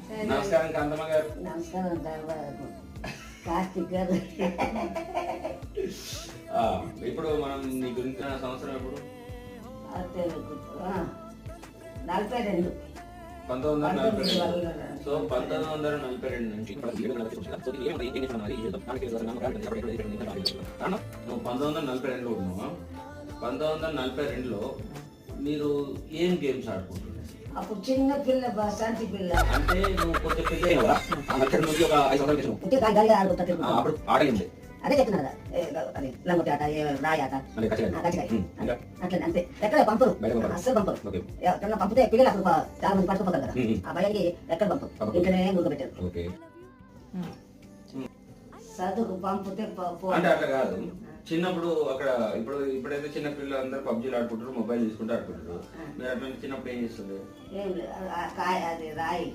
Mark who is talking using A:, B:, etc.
A: నమస్కారం కాంతమ్మ గారు.
B: నమస్కారం కార్తీక్ గారు.
A: ఇప్పుడు మనం నీ గురించి సంవత్సరం ఎప్పుడు?
B: 42.
A: 1942. సో 1942 నుంచి నువ్వు 1942లో ఉన్నావా? 1942లో మీరు ఏం గేమ్స్ ఆడుకుంటున్నారు?
B: అప్పుడు చిన్న పిల్ల శాంతి పిల్ల
A: అంటే నువ్వు కొంచెం పెద్ద అక్కడ నుంచి ఒక 5 సంవత్సరాల అప్పుడు ఆడలేదు.
B: అదే చెప్తున్నా కదా, లంగొట్టి ఆట, రాయి ఆట, అట్లా అంతే. ఎక్కడ పంపరు, అస్సలు పంపరు. ఎక్కడ పంపితే పిల్లలు అప్పుడు చాలా మంది పట్టుకుపోతారు కదా, ఆ భయానికి ఎక్కడ పంపరు, ఇంట్లోనే ముగ్గురు చదువు పంపితే
A: అంటే అట్లా కాదు. చిన్నప్పుడు అక్కడ ఇప్పుడైతే చిన్న పిల్లలు అందరూ పబ్జీలు ఆడుకుంటారు, మొబైల్ తీసుకుంటూ ఆడుకుంటారు. మీరు అట్లా చిన్నప్పుడు ఏం చేస్తుండే?
B: ఏం లేదు, అది రాయి